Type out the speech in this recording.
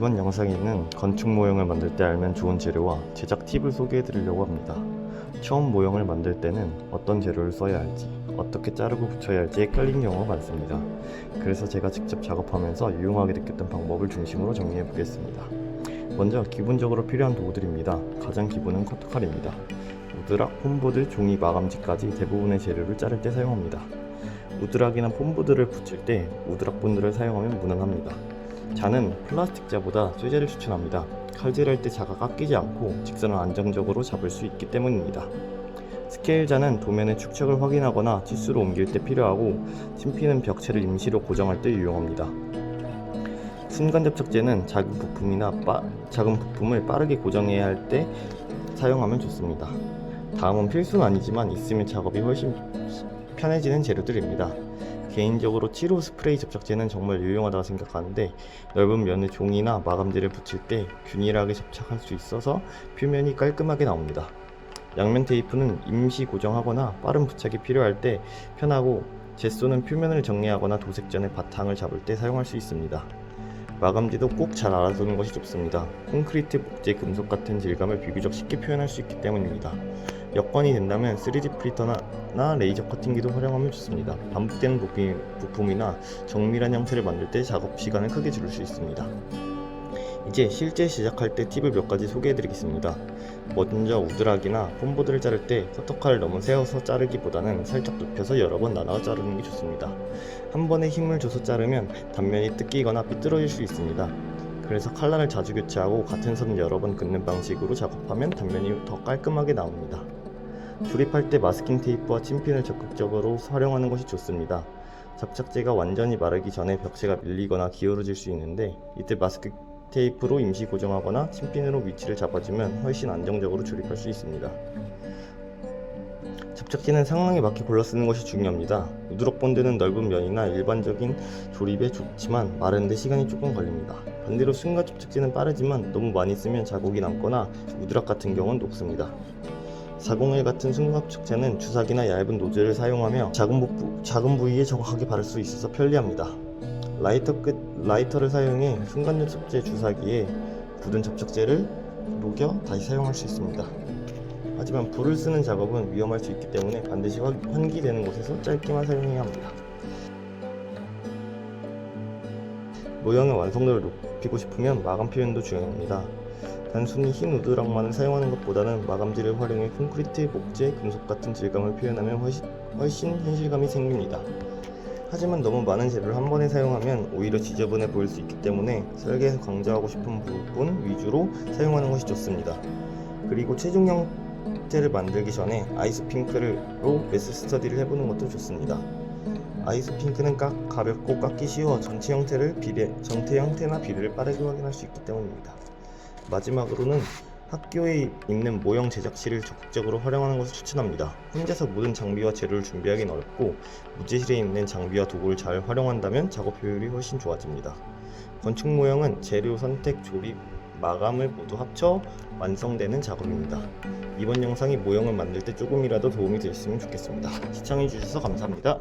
이번 영상에는 건축 모형을 만들 때 알면 좋은 재료와 제작 팁을 소개해 드리려고 합니다. 처음 모형을 만들 때는 어떤 재료를 써야 할지, 어떻게 자르고 붙여야 할지 헷갈린 경우가 많습니다. 그래서 제가 직접 작업하면서 유용하게 느꼈던 방법을 중심으로 정리해 보겠습니다. 먼저 기본적으로 필요한 도구들입니다. 가장 기본은 커터칼입니다. 우드락, 폼보드, 종이, 마감지까지 대부분의 재료를 자를 때 사용합니다. 우드락이나 폼보드를 붙일 때 우드락 본드를 사용하면 무난합니다. 자는 플라스틱 자보다 쇠자를 추천합니다. 칼질할 때 자가 깎이지 않고 직선을 안정적으로 잡을 수 있기 때문입니다. 스케일 자는 도면의 축척을 확인하거나 치수로 옮길 때 필요하고, 친피는 벽체를 임시로 고정할 때 유용합니다. 순간 접착제는 작은 부품을 빠르게 고정해야 할 때 사용하면 좋습니다. 다음은 필수는 아니지만 있으면 작업이 훨씬 편해지는 재료들입니다. 개인적으로 7호 스프레이 접착제는 정말 유용하다고 생각하는데, 넓은 면에 종이나 마감지를 붙일 때 균일하게 접착할 수 있어서 표면이 깔끔하게 나옵니다. 양면 테이프는 임시 고정하거나 빠른 부착이 필요할 때 편하고, 젯소는 표면을 정리하거나 도색 전에 바탕을 잡을 때 사용할 수 있습니다. 마감지도 꼭 잘 알아두는 것이 좋습니다. 콘크리트, 목재, 금속 같은 질감을 비교적 쉽게 표현할 수 있기 때문입니다. 여건이 된다면 3D 프린터나 레이저 커팅기도 활용하면 좋습니다. 반복되는 부품이나 정밀한 형태를 만들 때 작업 시간을 크게 줄일 수 있습니다. 이제 실제 시작할 때 팁을 몇 가지 소개해 드리겠습니다. 먼저 우드락이나 폼보드를 자를 때 커터칼을 너무 세워서 자르기보다는 살짝 눕혀서 여러 번 나눠 자르는 게 좋습니다. 한 번에 힘을 줘서 자르면 단면이 뜯기거나 삐뚤어질 수 있습니다. 그래서 칼날을 자주 교체하고 같은 선을 여러 번 긋는 방식으로 작업하면 단면이 더 깔끔하게 나옵니다. 조립할 때 마스킹 테이프와 친핀을 적극적으로 활용하는 것이 좋습니다. 접착제가 완전히 마르기 전에 벽체가 밀리거나 기울어질 수 있는데, 이때 마스킹 테이프로 임시 고정하거나 친핀으로 위치를 잡아주면 훨씬 안정적으로 조립할 수 있습니다. 접착제는 상황에 맞게 골라 쓰는 것이 중요합니다. 우드락 본드는 넓은 면이나 일반적인 조립에 좋지만 마르는데 시간이 조금 걸립니다. 반대로 순간 접착제는 빠르지만 너무 많이 쓰면 자국이 남거나 우드락 같은 경우는 녹습니다. 401 같은 순간 접착제는 주사기나 얇은 노즐을 사용하며 작은 부위에 정확하게 바를 수 있어서 편리합니다. 라이터를 사용해 순간 접착제 주사기에 굳은 접착제를 녹여 다시 사용할 수 있습니다. 하지만 불을 쓰는 작업은 위험할 수 있기 때문에 반드시 환기되는 곳에서 짧게만 사용해야 합니다. 모형의 완성도를 높이고 싶으면 마감 표현도 중요합니다. 단순히 흰 우드락만을 사용하는 것보다는 마감지를 활용해 콘크리트, 목재, 금속 같은 질감을 표현하면 훨씬 현실감이 생깁니다. 하지만 너무 많은 재료를 한 번에 사용하면 오히려 지저분해 보일 수 있기 때문에 설계에서 강조하고 싶은 부분 위주로 사용하는 것이 좋습니다. 그리고 최종 형태를 만들기 전에 아이스핑크로 메스 스터디를 해보는 것도 좋습니다. 아이스핑크는 가볍고 깎기 쉬워 전체 형태나 비례를 빠르게 확인할 수 있기 때문입니다. 마지막으로는 학교에 있는 모형 제작실을 적극적으로 활용하는 것을 추천합니다. 혼자서 모든 장비와 재료를 준비하기는 어렵고, 무제실에 있는 장비와 도구를 잘 활용한다면 작업 효율이 훨씬 좋아집니다. 건축 모형은 재료 선택, 조립, 마감을 모두 합쳐 완성되는 작업입니다. 이번 영상이 모형을 만들 때 조금이라도 도움이 되셨으면 좋겠습니다. 시청해주셔서 감사합니다.